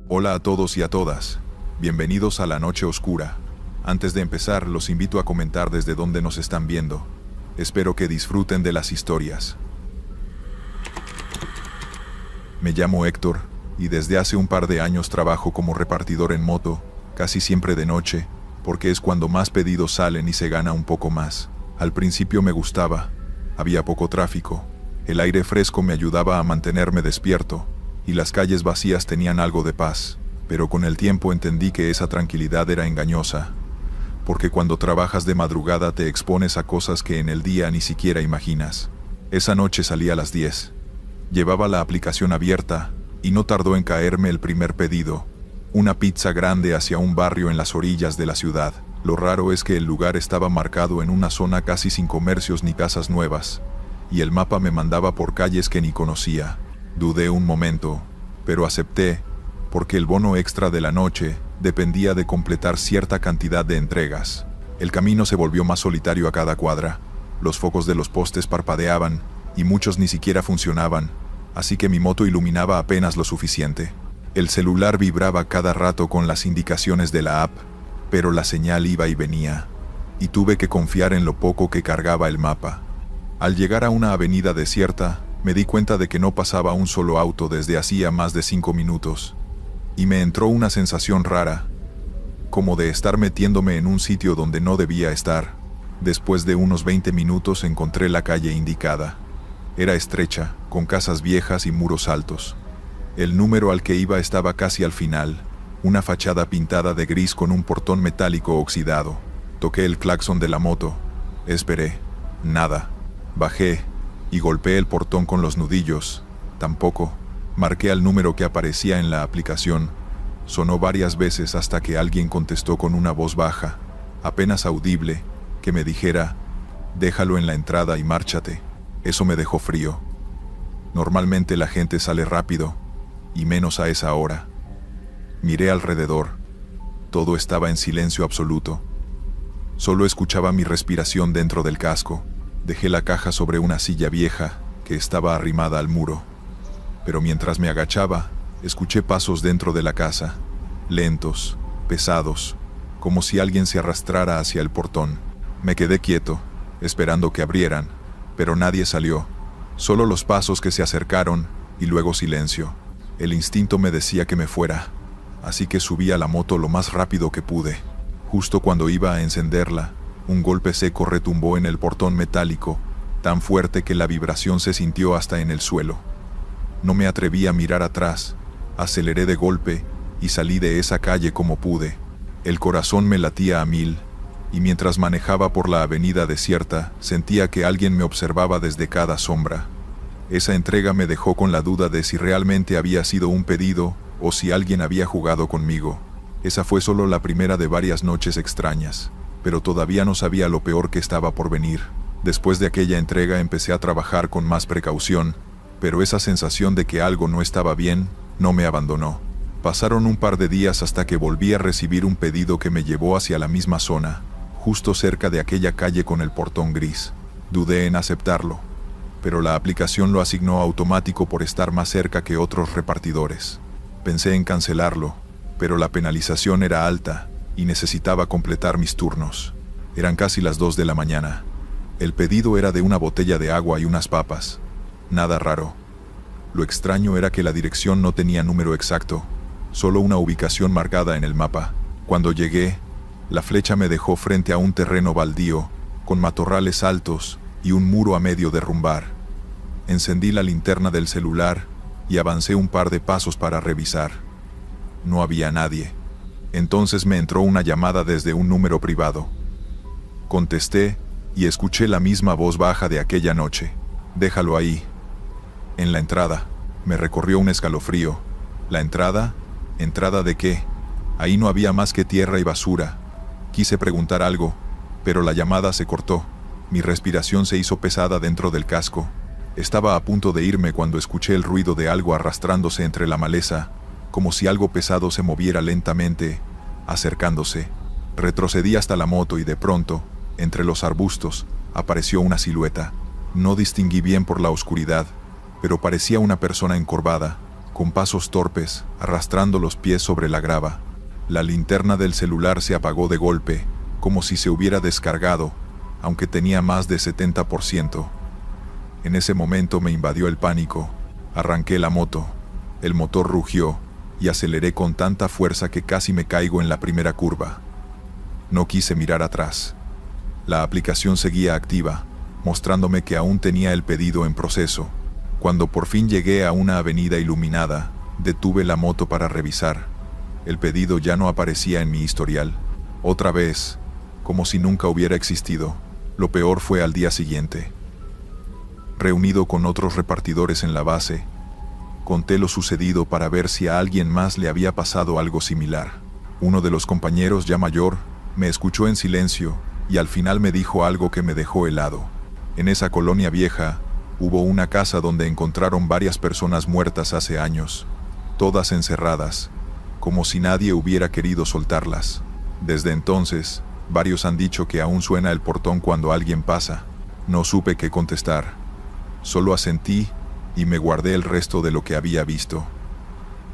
Hola a todos y a todas. Bienvenidos a La Noche Oscura. Antes de empezar, los invito a comentar desde dónde nos están viendo. Espero que disfruten de las historias. Me llamo Héctor, y desde hace un par de años trabajo como repartidor en moto, casi siempre de noche, porque es cuando más pedidos salen y se gana un poco más. Al principio me gustaba. Había poco tráfico. El aire fresco me ayudaba a mantenerme despierto, y las calles vacías tenían algo de paz. Pero con el tiempo entendí que esa tranquilidad era engañosa, porque cuando trabajas de madrugada te expones a cosas que en el día ni siquiera imaginas. Esa noche salí a las 10. Llevaba la aplicación abierta, y no tardó en caerme el primer pedido. Una pizza grande hacia un barrio en las orillas de la ciudad. Lo raro es que el lugar estaba marcado en una zona casi sin comercios ni casas nuevas, y el mapa me mandaba por calles que ni conocía. Dudé un momento, pero acepté, porque el bono extra de la noche dependía de completar cierta cantidad de entregas. El camino se volvió más solitario a cada cuadra. Los focos de los postes parpadeaban, y muchos ni siquiera funcionaban, así que mi moto iluminaba apenas lo suficiente. El celular vibraba cada rato con las indicaciones de la app, pero la señal iba y venía, y tuve que confiar en lo poco que cargaba el mapa. Al llegar a una avenida desierta, me di cuenta de que no pasaba un solo auto desde hacía más de 5 minutos, y me entró una sensación rara, como de estar metiéndome en un sitio donde no debía estar. Después de unos 20 minutos encontré la calle indicada. Era estrecha, con casas viejas y muros altos. El número al que iba estaba casi al final, una fachada pintada de gris con un portón metálico oxidado. Toqué el claxon de la moto. Esperé. Nada. Bajé y golpeé el portón con los nudillos. Tampoco. Marqué al número que aparecía en la aplicación. Sonó varias veces hasta que alguien contestó con una voz baja, apenas audible, que me dijera: «Déjalo en la entrada y márchate». Eso me dejó frío. Normalmente la gente sale rápido, y menos a esa hora. Miré alrededor. Todo estaba en silencio absoluto. Solo escuchaba mi respiración dentro del casco. Dejé la caja sobre una silla vieja que estaba arrimada al muro. Pero mientras me agachaba, escuché pasos dentro de la casa, lentos, pesados, como si alguien se arrastrara hacia el portón. Me quedé quieto, esperando que abrieran, pero nadie salió. Solo los pasos que se acercaron y luego silencio. El instinto me decía que me fuera, así que subí a la moto lo más rápido que pude. Justo cuando iba a encenderla, un golpe seco retumbó en el portón metálico, tan fuerte que la vibración se sintió hasta en el suelo. No me atreví a mirar atrás, aceleré de golpe y salí de esa calle como pude. El corazón me latía a 1000, y mientras manejaba por la avenida desierta, sentía que alguien me observaba desde cada sombra. Esa entrega me dejó con la duda de si realmente había sido un pedido o si alguien había jugado conmigo. Esa fue solo la primera de varias noches extrañas, pero todavía no sabía lo peor que estaba por venir. Después de aquella entrega empecé a trabajar con más precaución, pero esa sensación de que algo no estaba bien no me abandonó. Pasaron un par de días hasta que volví a recibir un pedido que me llevó hacia la misma zona, justo cerca de aquella calle con el portón gris. Dudé en aceptarlo, pero la aplicación lo asignó automático por estar más cerca que otros repartidores. Pensé en cancelarlo, pero la penalización era alta y necesitaba completar mis turnos. Eran casi las 2 de la mañana. El pedido era de una botella de agua y unas papas. Nada raro. Lo extraño era que la dirección no tenía número exacto, solo una ubicación marcada en el mapa. Cuando llegué, la flecha me dejó frente a un terreno baldío, con matorrales altos y un muro a medio derrumbar. Encendí la linterna del celular y avancé un par de pasos para revisar. No había nadie. Entonces me entró una llamada desde un número privado. Contesté y escuché la misma voz baja de aquella noche. «Déjalo ahí». En la entrada, me recorrió un escalofrío. ¿La entrada? ¿Entrada de qué? Ahí no había más que tierra y basura. Quise preguntar algo, pero la llamada se cortó. Mi respiración se hizo pesada dentro del casco. Estaba a punto de irme cuando escuché el ruido de algo arrastrándose entre la maleza, como si algo pesado se moviera lentamente, acercándose. Retrocedí hasta la moto y de pronto, entre los arbustos, apareció una silueta. No distinguí bien por la oscuridad, pero parecía una persona encorvada, con pasos torpes, arrastrando los pies sobre la grava. La linterna del celular se apagó de golpe, como si se hubiera descargado, aunque tenía más de 70%. En ese momento me invadió el pánico. Arranqué la moto. El motor rugió, y aceleré con tanta fuerza que casi me caigo en la primera curva. No quise mirar atrás. La aplicación seguía activa, mostrándome que aún tenía el pedido en proceso. Cuando por fin llegué a una avenida iluminada, detuve la moto para revisar. El pedido ya no aparecía en mi historial. Otra vez, como si nunca hubiera existido. Lo peor fue al día siguiente. Reunido con otros repartidores en la base, conté lo sucedido para ver si a alguien más le había pasado algo similar. Uno de los compañeros, ya mayor, me escuchó en silencio y al final me dijo algo que me dejó helado. En esa colonia vieja, hubo una casa donde encontraron varias personas muertas hace años, todas encerradas, como si nadie hubiera querido soltarlas. Desde entonces, varios han dicho que aún suena el portón cuando alguien pasa. No supe qué contestar. Solo asentí y me guardé el resto de lo que había visto.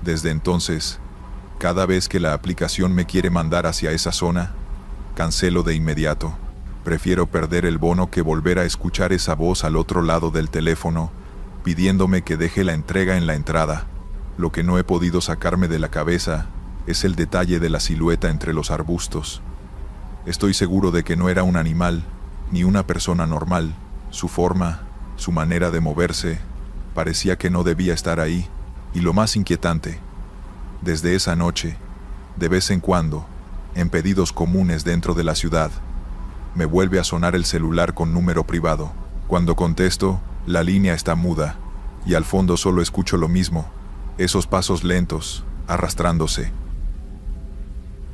Desde entonces, cada vez que la aplicación me quiere mandar hacia esa zona, cancelo de inmediato. Prefiero perder el bono que volver a escuchar esa voz al otro lado del teléfono, pidiéndome que deje la entrega en la entrada. Lo que no he podido sacarme de la cabeza es el detalle de la silueta entre los arbustos. Estoy seguro de que no era un animal, ni una persona normal. Su forma, su manera de moverse, parecía que no debía estar ahí. Y lo más inquietante, desde esa noche, de vez en cuando, en pedidos comunes dentro de la ciudad, me vuelve a sonar el celular con número privado. Cuando contesto, la línea está muda, y al fondo solo escucho lo mismo, esos pasos lentos, arrastrándose.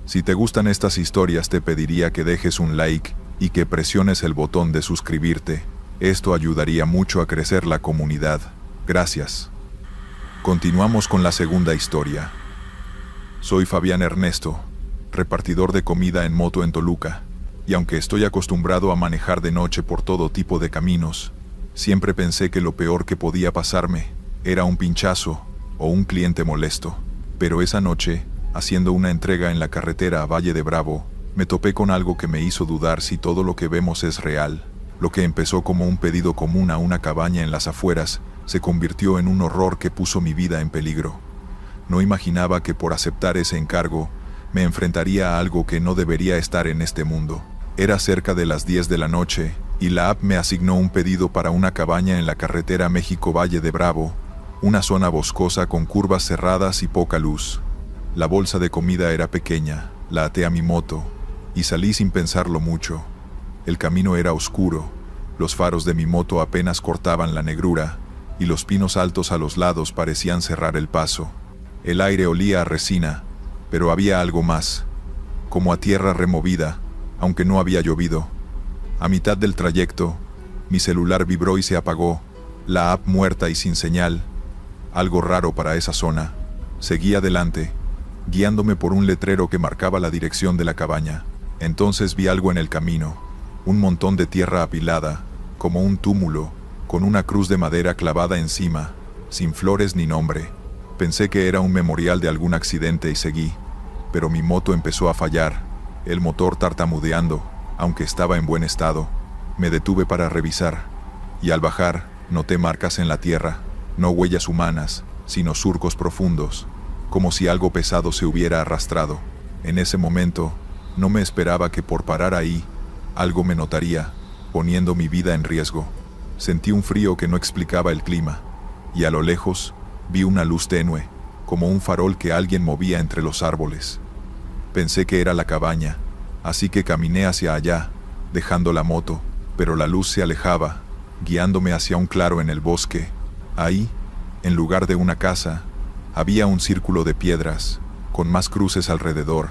Si te gustan estas historias, te pediría que dejes un like y que presiones el botón de suscribirte. Esto ayudaría mucho a crecer la comunidad. Gracias. Continuamos con la segunda historia. Soy Fabián Ernesto, repartidor de comida en moto en Toluca, y aunque estoy acostumbrado a manejar de noche por todo tipo de caminos, siempre pensé que lo peor que podía pasarme era un pinchazo o un cliente molesto. Pero esa noche, haciendo una entrega en la carretera a Valle de Bravo, me topé con algo que me hizo dudar si todo lo que vemos es real. Lo que empezó como un pedido común a una cabaña en las afueras, se convirtió en un horror que puso mi vida en peligro. No imaginaba que por aceptar ese encargo, me enfrentaría a algo que no debería estar en este mundo. Era cerca de las 10 de la noche, y la app me asignó un pedido para una cabaña en la carretera México-Valle de Bravo, una zona boscosa con curvas cerradas y poca luz. La bolsa de comida era pequeña, la até a mi moto, y salí sin pensarlo mucho. El camino era oscuro, los faros de mi moto apenas cortaban la negrura, y los pinos altos a los lados parecían cerrar el paso. El aire olía a resina, pero había algo más, como a tierra removida, aunque no había llovido. A mitad del trayecto, mi celular vibró y se apagó, la app muerta y sin señal. Algo raro para esa zona. Seguí adelante, guiándome por un letrero que marcaba la dirección de la cabaña. Entonces vi algo en el camino, un montón de tierra apilada, como un túmulo, con una cruz de madera clavada encima, sin flores ni nombre. Pensé que era un memorial de algún accidente y seguí, pero mi moto empezó a fallar, el motor tartamudeando, aunque estaba en buen estado. Me detuve para revisar, y al bajar, noté marcas en la tierra, no huellas humanas, sino surcos profundos, como si algo pesado se hubiera arrastrado. En ese momento, no me esperaba que por parar ahí, algo me notaría, poniendo mi vida en riesgo. Sentí un frío que no explicaba el clima, y a lo lejos, vi una luz tenue, como un farol que alguien movía entre los árboles. Pensé que era la cabaña, así que caminé hacia allá, dejando la moto, pero la luz se alejaba, guiándome hacia un claro en el bosque. Ahí, en lugar de una casa, había un círculo de piedras, con más cruces alrededor,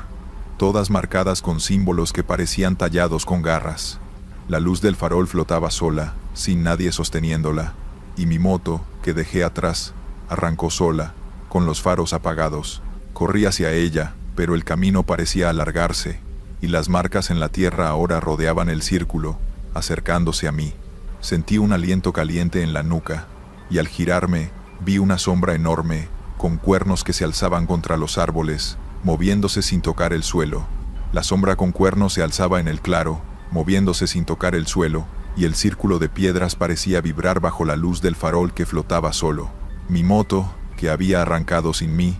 todas marcadas con símbolos que parecían tallados con garras. La luz del farol flotaba sola, sin nadie sosteniéndola, y mi moto, que dejé atrás, arrancó sola, con los faros apagados. Corrí hacia ella, pero el camino parecía alargarse, y las marcas en la tierra ahora rodeaban el círculo, acercándose a mí. Sentí un aliento caliente en la nuca, y al girarme, vi una sombra enorme, con cuernos que se alzaban contra los árboles, moviéndose sin tocar el suelo. La sombra con cuernos se alzaba en el claro, moviéndose sin tocar el suelo, y el círculo de piedras parecía vibrar bajo la luz del farol que flotaba solo. Mi moto, que había arrancado sin mí,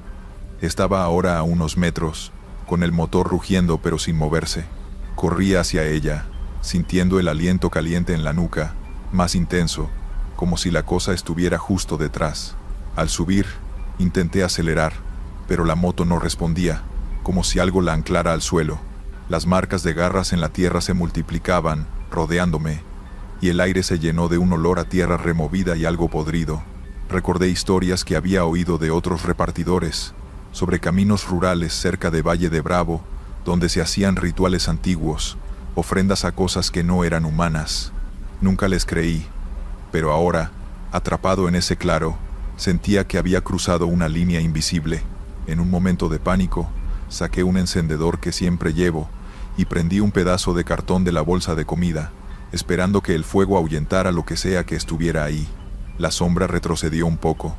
estaba ahora a unos metros, con el motor rugiendo pero sin moverse. Corría hacia ella, sintiendo el aliento caliente en la nuca, más intenso, como si la cosa estuviera justo detrás. Al subir, intenté acelerar, pero la moto no respondía, como si algo la anclara al suelo. Las marcas de garras en la tierra se multiplicaban, rodeándome, y el aire se llenó de un olor a tierra removida y algo podrido. Recordé historias que había oído de otros repartidores, sobre caminos rurales cerca de Valle de Bravo, donde se hacían rituales antiguos, ofrendas a cosas que no eran humanas. Nunca les creí, pero ahora, atrapado en ese claro, sentía que había cruzado una línea invisible. En un momento de pánico, saqué un encendedor que siempre llevo y prendí un pedazo de cartón de la bolsa de comida, esperando que el fuego ahuyentara lo que sea que estuviera ahí. La sombra retrocedió un poco,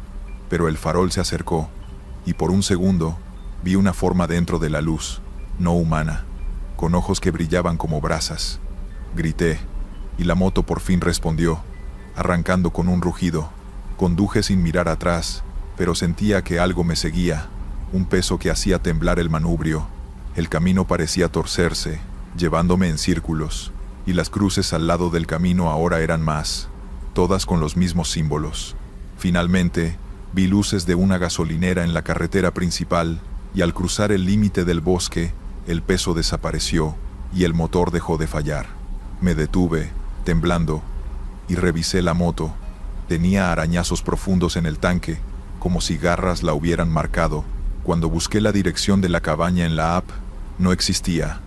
pero el farol se acercó, y por un segundo vi una forma dentro de la luz, no humana, con ojos que brillaban como brasas. Grité, y la moto por fin respondió, arrancando con un rugido. Conduje sin mirar atrás, pero sentía que algo me seguía, un peso que hacía temblar el manubrio. El camino parecía torcerse, llevándome en círculos, y las cruces al lado del camino ahora eran más, todas con los mismos símbolos. Finalmente, vi luces de una gasolinera en la carretera principal, y al cruzar el límite del bosque, el peso desapareció, y el motor dejó de fallar. Me detuve, temblando, y revisé la moto. Tenía arañazos profundos en el tanque, como si garras la hubieran marcado. Cuando busqué la dirección de la cabaña en la app, no existía,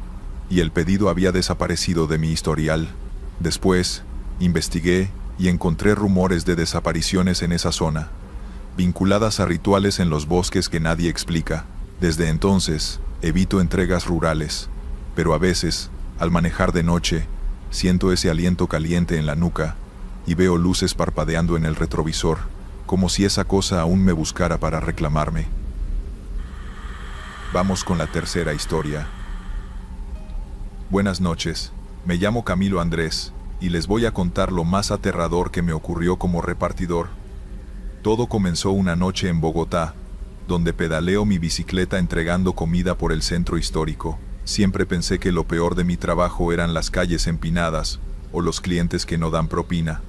y el pedido había desaparecido de mi historial. Después, investigué y encontré rumores de desapariciones en esa zona, vinculadas a rituales en los bosques que nadie explica. Desde entonces, evito entregas rurales, pero a veces, al manejar de noche, siento ese aliento caliente en la nuca y veo luces parpadeando en el retrovisor, como si esa cosa aún me buscara para reclamarme. Vamos con la tercera historia. Buenas noches, me llamo Camilo Andrés, y les voy a contar lo más aterrador que me ocurrió como repartidor. Todo comenzó una noche en Bogotá, donde pedaleo mi bicicleta entregando comida por el centro histórico. Siempre pensé que lo peor de mi trabajo eran las calles empinadas, o los clientes que no dan propina.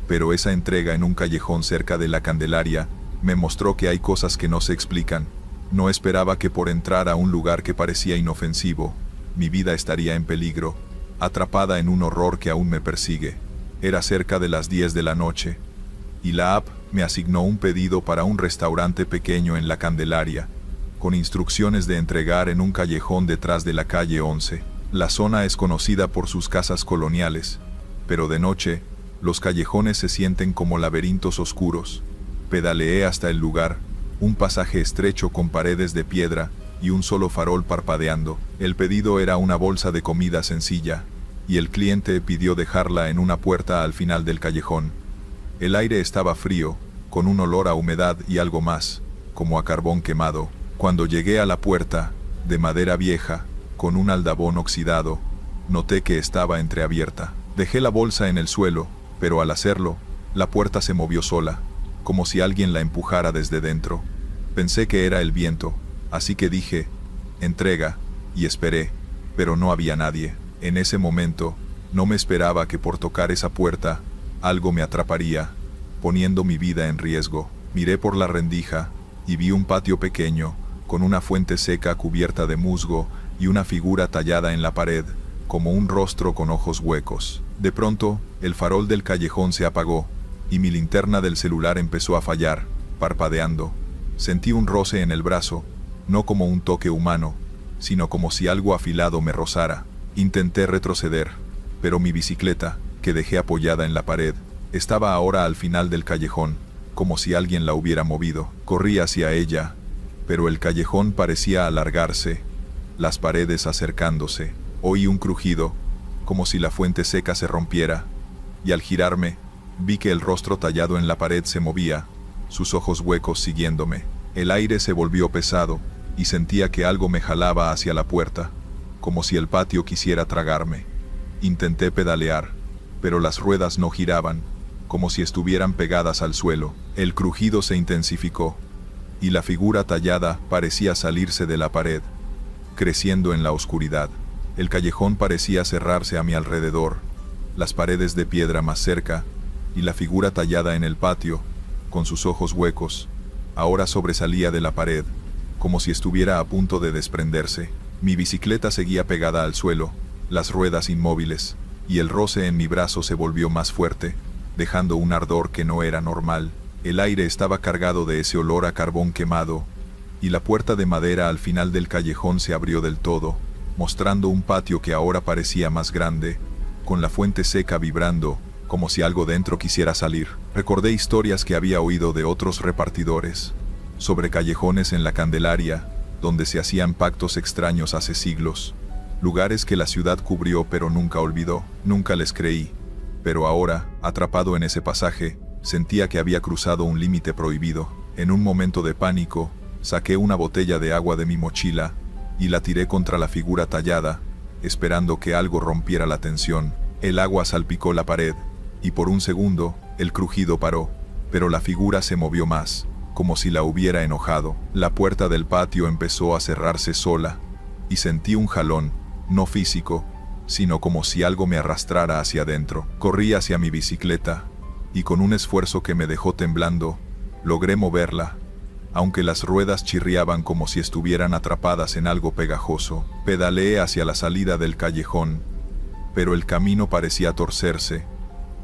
Pero esa entrega en un callejón cerca de la Candelaria me mostró que hay cosas que no se explican. No esperaba que por entrar a un lugar que parecía inofensivo, mi vida estaría en peligro, atrapada en un horror que aún me persigue. Era cerca de las 10 de la noche, y la app me asignó un pedido para un restaurante pequeño en la Candelaria, con instrucciones de entregar en un callejón detrás de la calle 11. La zona es conocida por sus casas coloniales, pero de noche, los callejones se sienten como laberintos oscuros. Pedaleé hasta el lugar, un pasaje estrecho con paredes de piedra y un solo farol parpadeando. El pedido era una bolsa de comida sencilla, y el cliente pidió dejarla en una puerta al final del callejón. El aire estaba frío, con un olor a humedad y algo más, como a carbón quemado. Cuando llegué a la puerta, de madera vieja, con un aldabón oxidado, noté que estaba entreabierta. Dejé la bolsa en el suelo, pero al hacerlo, la puerta se movió sola, como si alguien la empujara desde dentro. Pensé que era el viento, así que dije, entrega, y esperé, pero no había nadie. En ese momento, no me esperaba que por tocar esa puerta, algo me atraparía, poniendo mi vida en riesgo. Miré por la rendija, y vi un patio pequeño, con una fuente seca cubierta de musgo y una figura tallada en la pared, como un rostro con ojos huecos. De pronto, el farol del callejón se apagó, y mi linterna del celular empezó a fallar, parpadeando. Sentí un roce en el brazo, no como un toque humano, sino como si algo afilado me rozara. Intenté retroceder, pero mi bicicleta, que dejé apoyada en la pared, estaba ahora al final del callejón, como si alguien la hubiera movido. Corrí hacia ella, pero el callejón parecía alargarse, las paredes acercándose. Oí un crujido, como si la fuente seca se rompiera, y al girarme, vi que el rostro tallado en la pared se movía, sus ojos huecos siguiéndome. El aire se volvió pesado, y sentía que algo me jalaba hacia la puerta, como si el patio quisiera tragarme. Intenté pedalear, pero las ruedas no giraban, como si estuvieran pegadas al suelo. El crujido se intensificó, y la figura tallada parecía salirse de la pared, creciendo en la oscuridad. El callejón parecía cerrarse a mi alrededor, las paredes de piedra más cerca, y la figura tallada en el patio, con sus ojos huecos, ahora sobresalía de la pared, como si estuviera a punto de desprenderse. Mi bicicleta seguía pegada al suelo, las ruedas inmóviles, y el roce en mi brazo se volvió más fuerte, dejando un ardor que no era normal. El aire estaba cargado de ese olor a carbón quemado, y la puerta de madera al final del callejón se abrió del todo, mostrando un patio que ahora parecía más grande, con la fuente seca vibrando, como si algo dentro quisiera salir. Recordé historias que había oído de otros repartidores, sobre callejones en la Candelaria, donde se hacían pactos extraños hace siglos, lugares que la ciudad cubrió pero nunca olvidó. Nunca les creí, pero ahora, atrapado en ese pasaje, sentía que había cruzado un límite prohibido. En un momento de pánico, saqué una botella de agua de mi mochila y la tiré contra la figura tallada, esperando que algo rompiera la tensión. El agua salpicó la pared, y por un segundo, el crujido paró, pero la figura se movió más, como si la hubiera enojado. La puerta del patio empezó a cerrarse sola, y sentí un jalón, no físico, sino como si algo me arrastrara hacia adentro. Corrí hacia mi bicicleta, y con un esfuerzo que me dejó temblando, logré moverla, aunque las ruedas chirriaban como si estuvieran atrapadas en algo pegajoso. Pedaleé hacia la salida del callejón, pero el camino parecía torcerse,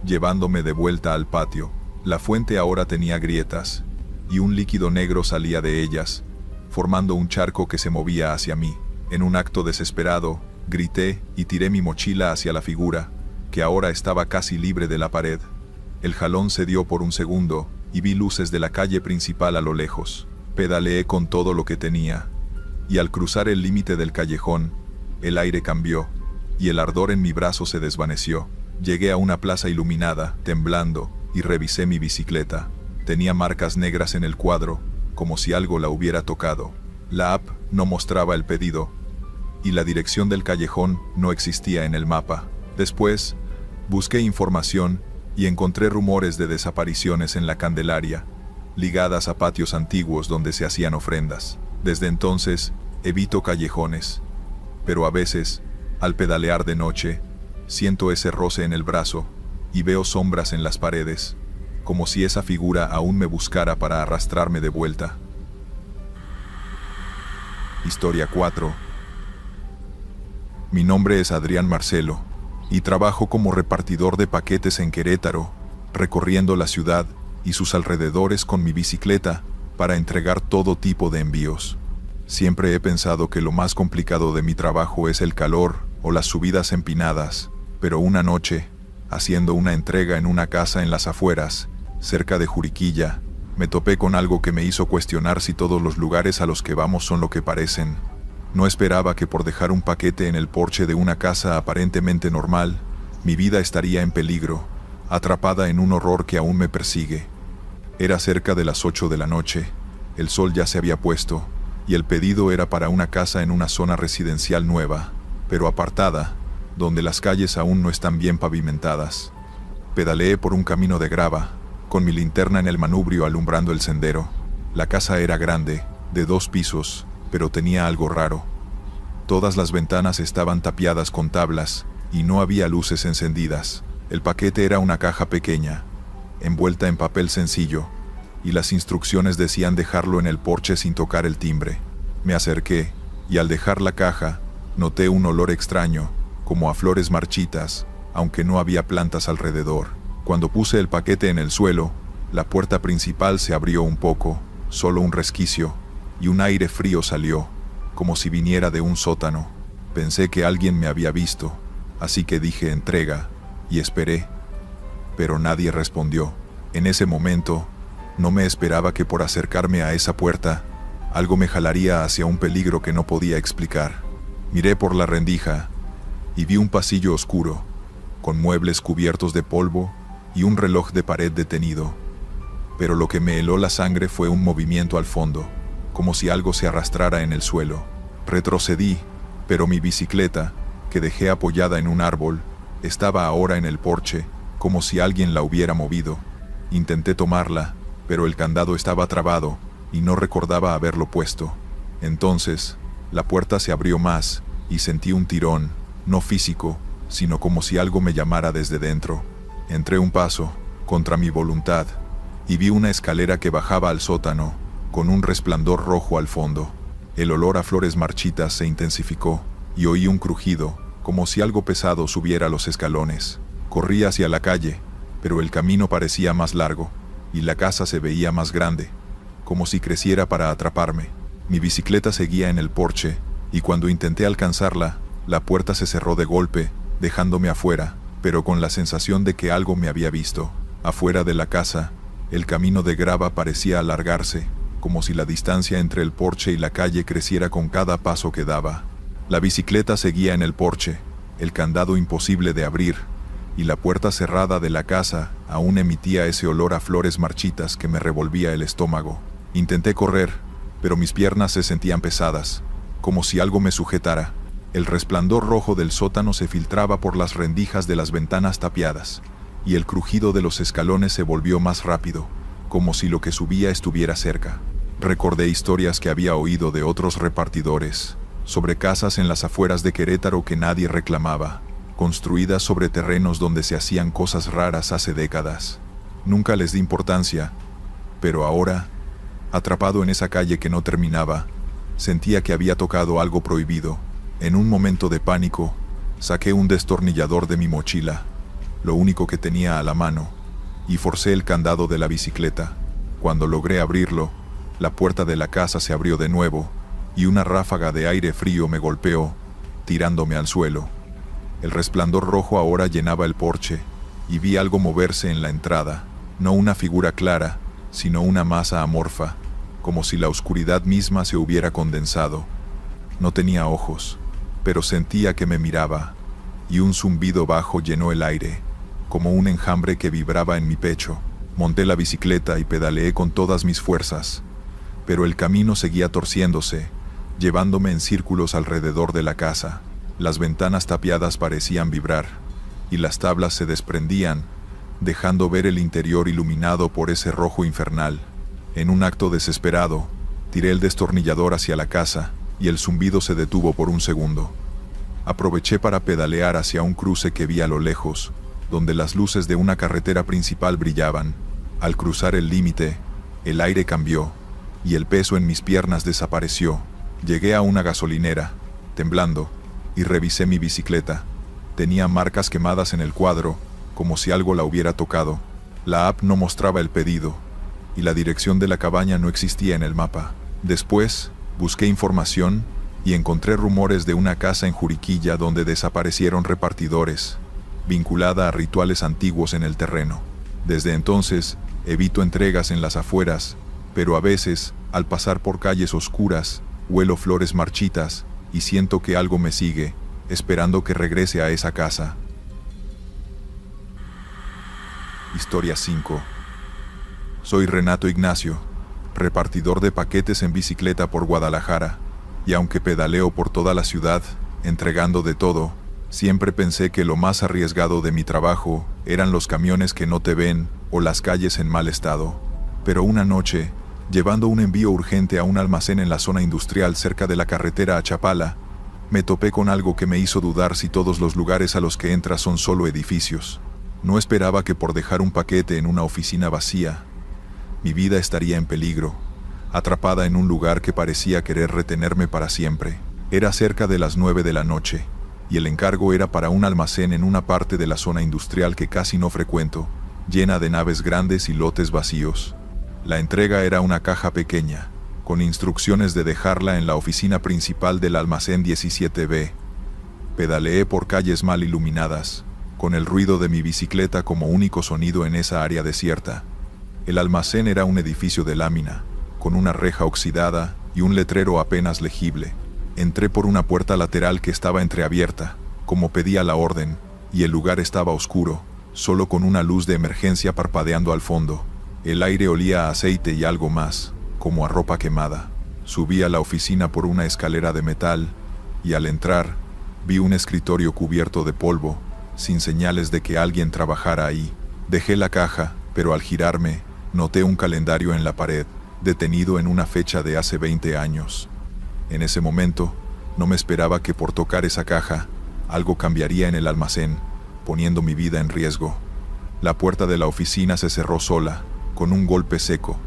llevándome de vuelta al patio. La fuente ahora tenía grietas, y un líquido negro salía de ellas, formando un charco que se movía hacia mí. En un acto desesperado, grité y tiré mi mochila hacia la figura, que ahora estaba casi libre de la pared. El jalón cedió por un segundo, y vi luces de la calle principal a lo lejos. Pedaleé con todo lo que tenía, y al cruzar el límite del callejón, el aire cambió, y el ardor en mi brazo se desvaneció. Llegué a una plaza iluminada, temblando, y revisé mi bicicleta. Tenía marcas negras en el cuadro, como si algo la hubiera tocado. La app no mostraba el pedido, y la dirección del callejón no existía en el mapa. Después, busqué información y encontré rumores de desapariciones en la Candelaria, ligadas a patios antiguos donde se hacían ofrendas. Desde entonces, evito callejones, pero a veces, al pedalear de noche, siento ese roce en el brazo y veo sombras en las paredes, como si esa figura aún me buscara para arrastrarme de vuelta. Historia 4. Mi nombre es Adrián Marcelo, y trabajo como repartidor de paquetes en Querétaro, recorriendo la ciudad y sus alrededores con mi bicicleta para entregar todo tipo de envíos. Siempre he pensado que lo más complicado de mi trabajo es el calor o las subidas empinadas, pero una noche, haciendo una entrega en una casa en las afueras, cerca de Juriquilla, me topé con algo que me hizo cuestionar si todos los lugares a los que vamos son lo que parecen. No esperaba que por dejar un paquete en el porche de una casa aparentemente normal, mi vida estaría en peligro, atrapada en un horror que aún me persigue. Era cerca de las 8 de la noche, el sol ya se había puesto, y el pedido era para una casa en una zona residencial nueva, pero apartada, donde las calles aún no están bien pavimentadas. Pedaleé por un camino de grava, con mi linterna en el manubrio alumbrando el sendero. La casa era grande, de 2 pisos, pero tenía algo raro. Todas las ventanas estaban tapiadas con tablas, y no había luces encendidas. El paquete era una caja pequeña, envuelta en papel sencillo, y las instrucciones decían dejarlo en el porche sin tocar el timbre. Me acerqué, y al dejar la caja, noté un olor extraño, como a flores marchitas, aunque no había plantas alrededor. Cuando puse el paquete en el suelo, la puerta principal se abrió un poco, solo un resquicio, y un aire frío salió, como si viniera de un sótano. Pensé que alguien me había visto, así que dije entrega, y esperé. Pero nadie respondió. En ese momento, no me esperaba que por acercarme a esa puerta, algo me jalaría hacia un peligro que no podía explicar. Miré por la rendija, y vi un pasillo oscuro, con muebles cubiertos de polvo y un reloj de pared detenido. Pero lo que me heló la sangre fue un movimiento al fondo. como si algo se arrastrara en el suelo. Retrocedí, pero mi bicicleta, que dejé apoyada en un árbol, estaba ahora en el porche, como si alguien la hubiera movido. Intenté tomarla, pero el candado estaba trabado, y no recordaba haberlo puesto. Entonces, la puerta se abrió más, y sentí un tirón, no físico, sino como si algo me llamara desde dentro. Entré un paso, contra mi voluntad, y vi una escalera que bajaba al sótano, con un resplandor rojo al fondo. El olor a flores marchitas se intensificó, y oí un crujido, como si algo pesado subiera los escalones. Corrí hacia la calle, pero el camino parecía más largo, y la casa se veía más grande, como si creciera para atraparme. Mi bicicleta seguía en el porche, y cuando intenté alcanzarla, la puerta se cerró de golpe, dejándome afuera, pero con la sensación de que algo me había visto. Afuera de la casa, el camino de grava parecía alargarse, como si la distancia entre el porche y la calle creciera con cada paso que daba. La bicicleta seguía en el porche, el candado imposible de abrir, y la puerta cerrada de la casa aún emitía ese olor a flores marchitas que me revolvía el estómago. Intenté correr, pero mis piernas se sentían pesadas, como si algo me sujetara. El resplandor rojo del sótano se filtraba por las rendijas de las ventanas tapiadas, y el crujido de los escalones se volvió más rápido, como si lo que subía estuviera cerca. Recordé historias que había oído de otros repartidores, sobre casas en las afueras de Querétaro que nadie reclamaba, construidas sobre terrenos donde se hacían cosas raras hace décadas. Nunca les di importancia, pero ahora, atrapado en esa calle que no terminaba, sentía que había tocado algo prohibido. En un momento de pánico, saqué un destornillador de mi mochila, lo único que tenía a la mano, y forcé el candado de la bicicleta. Cuando logré abrirlo, la puerta de la casa se abrió de nuevo, y una ráfaga de aire frío me golpeó, tirándome al suelo. El resplandor rojo ahora llenaba el porche, y vi algo moverse en la entrada, no una figura clara, sino una masa amorfa, como si la oscuridad misma se hubiera condensado. No tenía ojos, pero sentía que me miraba, y un zumbido bajo llenó el aire, como un enjambre que vibraba en mi pecho. Monté la bicicleta y pedaleé con todas mis fuerzas, pero el camino seguía torciéndose, llevándome en círculos alrededor de la casa. Las ventanas tapiadas parecían vibrar, y las tablas se desprendían, dejando ver el interior iluminado por ese rojo infernal. En un acto desesperado, tiré el destornillador hacia la casa, y el zumbido se detuvo por un segundo. Aproveché para pedalear hacia un cruce que vi a lo lejos, donde las luces de una carretera principal brillaban. Al cruzar el límite, el aire cambió, y el peso en mis piernas desapareció. Llegué a una gasolinera, temblando, y revisé mi bicicleta. Tenía marcas quemadas en el cuadro, como si algo la hubiera tocado. La app no mostraba el pedido, y la dirección de la cabaña no existía en el mapa. Después, busqué información, y encontré rumores de una casa en Juriquilla donde desaparecieron repartidores, vinculada a rituales antiguos en el terreno. Desde entonces, evito entregas en las afueras, pero a veces, al pasar por calles oscuras, huelo flores marchitas, y siento que algo me sigue, esperando que regrese a esa casa. Historia 5. Soy Renato Ignacio, repartidor de paquetes en bicicleta por Guadalajara, y aunque pedaleo por toda la ciudad, entregando de todo, siempre pensé que lo más arriesgado de mi trabajo eran los camiones que no te ven o las calles en mal estado. Pero una noche, llevando un envío urgente a un almacén en la zona industrial cerca de la carretera a Chapala, me topé con algo que me hizo dudar si todos los lugares a los que entras son solo edificios. No esperaba que por dejar un paquete en una oficina vacía, mi vida estaría en peligro, atrapada en un lugar que parecía querer retenerme para siempre. Era cerca de las 9 de la noche, y el encargo era para un almacén en una parte de la zona industrial que casi no frecuento, llena de naves grandes y lotes vacíos. La entrega era una caja pequeña, con instrucciones de dejarla en la oficina principal del almacén 17B. Pedaleé por calles mal iluminadas, con el ruido de mi bicicleta como único sonido en esa área desierta. El almacén era un edificio de lámina, con una reja oxidada y un letrero apenas legible. Entré por una puerta lateral que estaba entreabierta, como pedía la orden, y el lugar estaba oscuro, solo con una luz de emergencia parpadeando al fondo. El aire olía a aceite y algo más, como a ropa quemada. Subí a la oficina por una escalera de metal, y al entrar, vi un escritorio cubierto de polvo, sin señales de que alguien trabajara ahí. Dejé la caja, pero al girarme, noté un calendario en la pared, detenido en una fecha de hace 20 años. En ese momento, no me esperaba que por tocar esa caja, algo cambiaría en el almacén, poniendo mi vida en riesgo. La puerta de la oficina se cerró sola, con un golpe seco,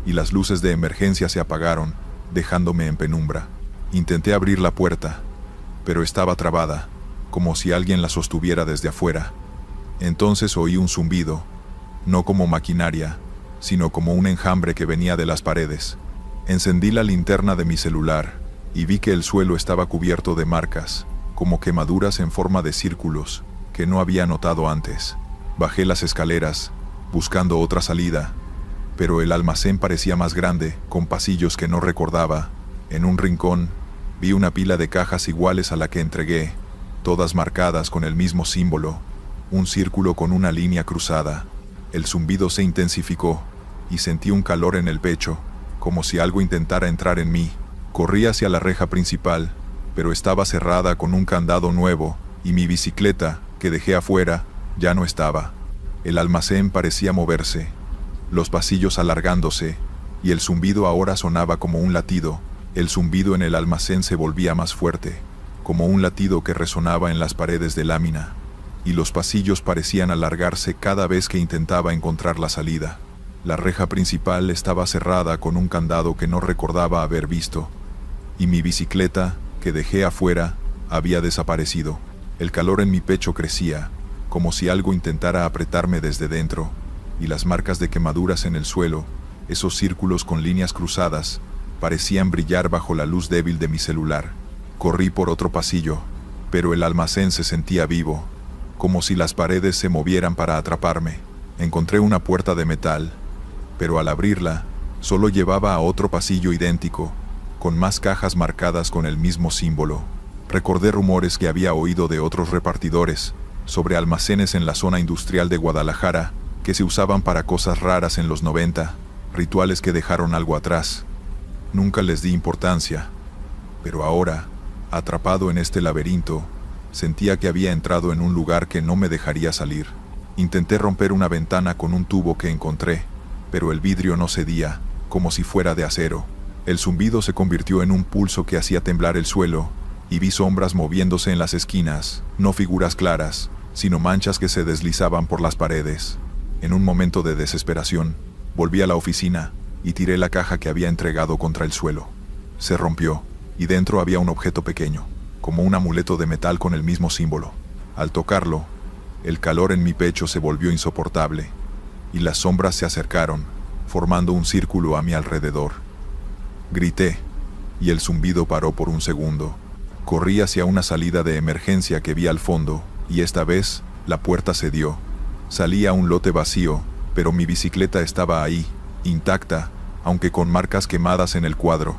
y las luces de emergencia se apagaron, dejándome en penumbra. Intenté abrir la puerta, pero estaba trabada, como si alguien la sostuviera desde afuera. Entonces oí un zumbido, no como maquinaria, sino como un enjambre que venía de las paredes. Encendí la linterna de mi celular, y vi que el suelo estaba cubierto de marcas, como quemaduras en forma de círculos, que no había notado antes. Bajé las escaleras, buscando otra salida, pero el almacén parecía más grande, con pasillos que no recordaba. En un rincón, vi una pila de cajas iguales a la que entregué, todas marcadas con el mismo símbolo, un círculo con una línea cruzada. El zumbido se intensificó, y sentí un calor en el pecho, como si algo intentara entrar en mí. Corrí hacia la reja principal, pero estaba cerrada con un candado nuevo, y mi bicicleta, que dejé afuera, ya no estaba. El almacén parecía moverse, los pasillos alargándose, y el zumbido ahora sonaba como un latido. El zumbido en el almacén se volvía más fuerte, como un latido que resonaba en las paredes de lámina, y los pasillos parecían alargarse cada vez que intentaba encontrar la salida. La reja principal estaba cerrada con un candado que no recordaba haber visto, y mi bicicleta, que dejé afuera, había desaparecido. El calor en mi pecho crecía, como si algo intentara apretarme desde dentro, y las marcas de quemaduras en el suelo, esos círculos con líneas cruzadas, parecían brillar bajo la luz débil de mi celular. Corrí por otro pasillo, pero el almacén se sentía vivo, como si las paredes se movieran para atraparme. Encontré una puerta de metal, pero al abrirla, solo llevaba a otro pasillo idéntico, con más cajas marcadas con el mismo símbolo. Recordé rumores que había oído de otros repartidores, sobre almacenes en la zona industrial de Guadalajara, que se usaban para cosas raras en los 90, rituales que dejaron algo atrás. Nunca les di importancia, pero ahora, atrapado en este laberinto, sentía que había entrado en un lugar que no me dejaría salir. Intenté romper una ventana con un tubo que encontré, pero el vidrio no cedía, como si fuera de acero. El zumbido se convirtió en un pulso que hacía temblar el suelo, y vi sombras moviéndose en las esquinas, no figuras claras, sino manchas que se deslizaban por las paredes. En un momento de desesperación, volví a la oficina y tiré la caja que había entregado contra el suelo. Se rompió, y dentro había un objeto pequeño, como un amuleto de metal con el mismo símbolo. Al tocarlo, el calor en mi pecho se volvió insoportable, y las sombras se acercaron, formando un círculo a mi alrededor. Grité, y el zumbido paró por un segundo. Corrí hacia una salida de emergencia que vi al fondo, y esta vez, la puerta cedió. Salí a un lote vacío, pero mi bicicleta estaba ahí, intacta, aunque con marcas quemadas en el cuadro.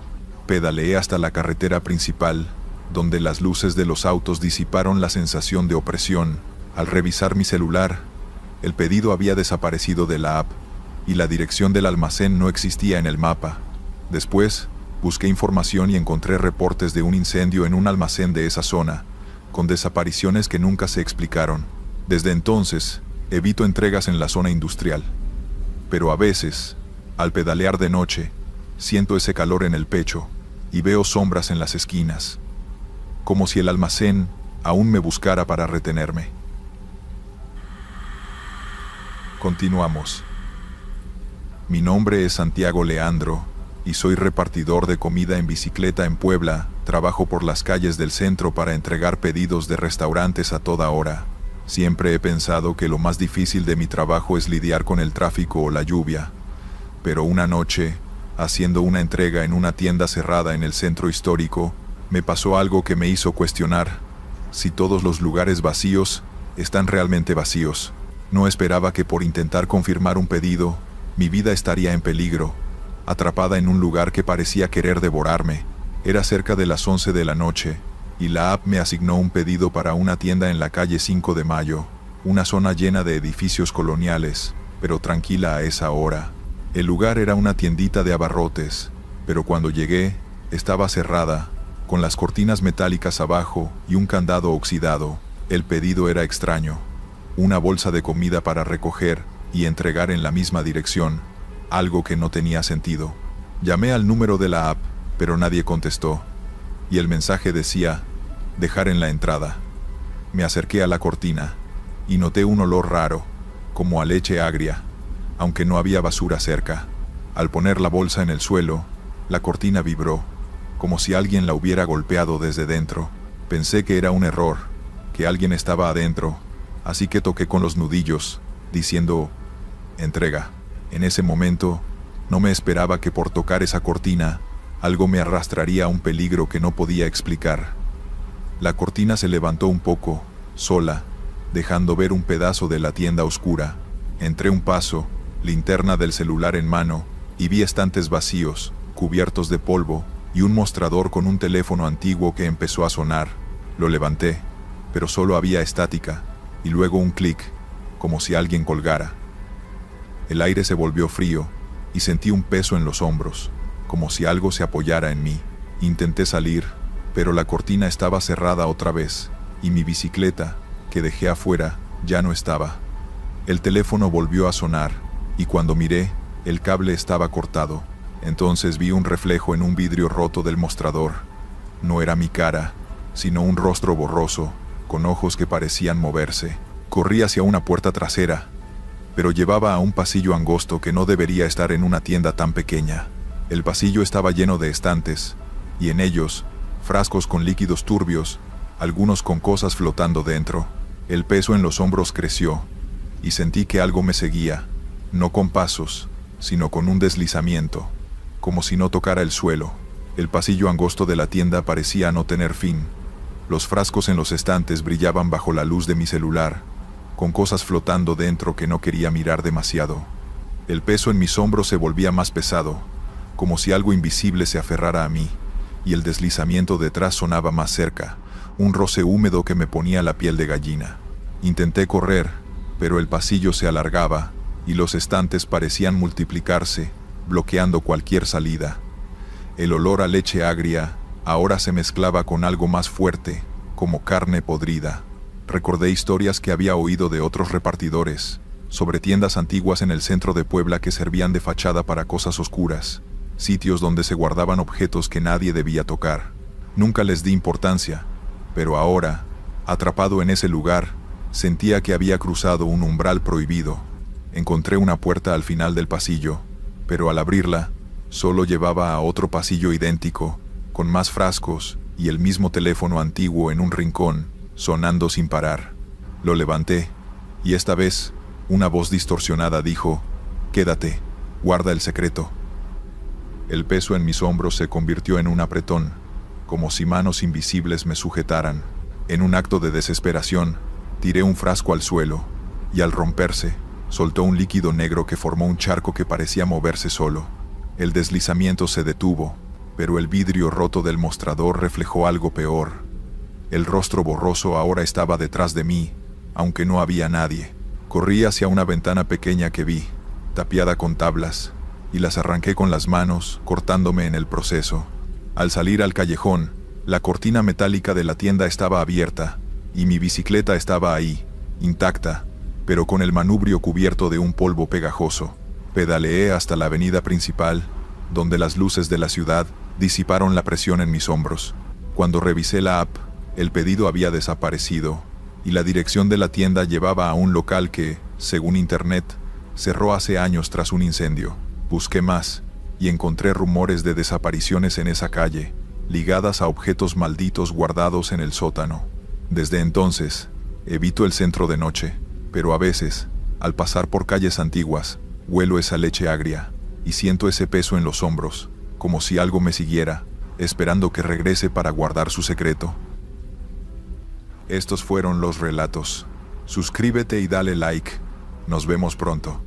Pedaleé hasta la carretera principal, donde las luces de los autos disiparon la sensación de opresión. Al revisar mi celular, el pedido había desaparecido de la app, y la dirección del almacén no existía en el mapa. Después, busqué información y encontré reportes de un incendio en un almacén de esa zona, con desapariciones que nunca se explicaron. Desde entonces, evito entregas en la zona industrial. Pero a veces, al pedalear de noche, siento ese calor en el pecho y veo sombras en las esquinas, como si el almacén aún me buscara para retenerme. Continuamos. Mi nombre es Santiago Leandro y soy repartidor de comida en bicicleta en Puebla. Trabajo por las calles del centro para entregar pedidos de restaurantes a toda hora. Siempre he pensado que lo más difícil de mi trabajo es lidiar con el tráfico o la lluvia. Pero una noche, haciendo una entrega en una tienda cerrada en el centro histórico, me pasó algo que me hizo cuestionar si todos los lugares vacíos están realmente vacíos. No esperaba que por intentar confirmar un pedido, mi vida estaría en peligro, atrapada en un lugar que parecía querer devorarme. Era cerca de las 11 de la noche, y la app me asignó un pedido para una tienda en la calle 5 de Mayo, una zona llena de edificios coloniales, pero tranquila a esa hora. El lugar era una tiendita de abarrotes, pero cuando llegué, Estaba cerrada, con las cortinas metálicas abajo y un candado oxidado. El pedido era extraño. Una bolsa de comida para recoger y entregar en la misma dirección, algo que no tenía sentido. Llamé al número de la app, pero nadie contestó. Y el mensaje decía, dejar en la entrada. Me acerqué a la cortina y noté un olor raro, como a leche agria, aunque no había basura cerca. Al poner la bolsa en el suelo, la cortina vibró, como si alguien la hubiera golpeado desde dentro. Pensé que era un error, que alguien estaba adentro, así que toqué con los nudillos, diciendo, entrega. En ese momento, no me esperaba que por tocar esa cortina, algo me arrastraría a un peligro que no podía explicar. La cortina se levantó un poco, sola, dejando ver un pedazo de la tienda oscura. Entré un paso, linterna del celular en mano, y vi estantes vacíos, cubiertos de polvo, y un mostrador con un teléfono antiguo que empezó a sonar. Lo levanté, pero solo había estática, y luego un clic, como si alguien colgara. El aire se volvió frío, y sentí un peso en los hombros, como si algo se apoyara en mí. Intenté salir, pero la cortina estaba cerrada otra vez, y mi bicicleta, que dejé afuera, ya no estaba. El teléfono volvió a sonar, y cuando miré, el cable estaba cortado. Entonces vi un reflejo en un vidrio roto del mostrador. No era mi cara, sino un rostro borroso, con ojos que parecían moverse. Corrí hacia una puerta trasera, pero llevaba a un pasillo angosto que no debería estar en una tienda tan pequeña. El pasillo estaba lleno de estantes, y en ellos, frascos con líquidos turbios, algunos con cosas flotando dentro. El peso en los hombros creció, y sentí que algo me seguía, no con pasos, sino con un deslizamiento, como si no tocara el suelo. El pasillo angosto de la tienda parecía no tener fin. Los frascos en los estantes brillaban bajo la luz de mi celular, con cosas flotando dentro que no quería mirar demasiado. El peso en mis hombros se volvía más pesado, como si algo invisible se aferrara a mí, y el deslizamiento detrás sonaba más cerca, un roce húmedo que me ponía la piel de gallina. Intenté correr, pero el pasillo se alargaba, y los estantes parecían multiplicarse, bloqueando cualquier salida. El olor a leche agria ahora se mezclaba con algo más fuerte, como carne podrida. Recordé historias que había oído de otros repartidores, sobre tiendas antiguas en el centro de Puebla que servían de fachada para cosas oscuras, sitios donde se guardaban objetos que nadie debía tocar. Nunca les di importancia, pero ahora, atrapado en ese lugar, sentía que había cruzado un umbral prohibido. Encontré una puerta al final del pasillo, pero al abrirla, solo llevaba a otro pasillo idéntico, con más frascos y el mismo teléfono antiguo en un rincón, sonando sin parar. Lo levanté, y esta vez, una voz distorsionada dijo, «Quédate, guarda el secreto». El peso en mis hombros se convirtió en un apretón, como si manos invisibles me sujetaran. En un acto de desesperación, tiré un frasco al suelo, y al romperse, soltó un líquido negro que formó un charco que parecía moverse solo. El deslizamiento se detuvo, pero el vidrio roto del mostrador reflejó algo peor. El rostro borroso ahora estaba detrás de mí, aunque no había nadie. Corrí hacia una ventana pequeña que vi, tapiada con tablas, y las arranqué con las manos, cortándome en el proceso. Al salir al callejón, la cortina metálica de la tienda estaba abierta, y mi bicicleta estaba ahí, intacta, pero con el manubrio cubierto de un polvo pegajoso. Pedaleé hasta la avenida principal, donde las luces de la ciudad disiparon la presión en mis hombros. Cuando revisé la app, el pedido había desaparecido, y la dirección de la tienda llevaba a un local que, según internet, cerró hace años tras un incendio. Busqué más, y encontré rumores de desapariciones en esa calle, ligadas a objetos malditos guardados en el sótano. Desde entonces, evito el centro de noche, pero a veces, al pasar por calles antiguas, huelo esa leche agria, y siento ese peso en los hombros, como si algo me siguiera, esperando que regrese para guardar su secreto. Estos fueron los relatos. Suscríbete y dale like. Nos vemos pronto.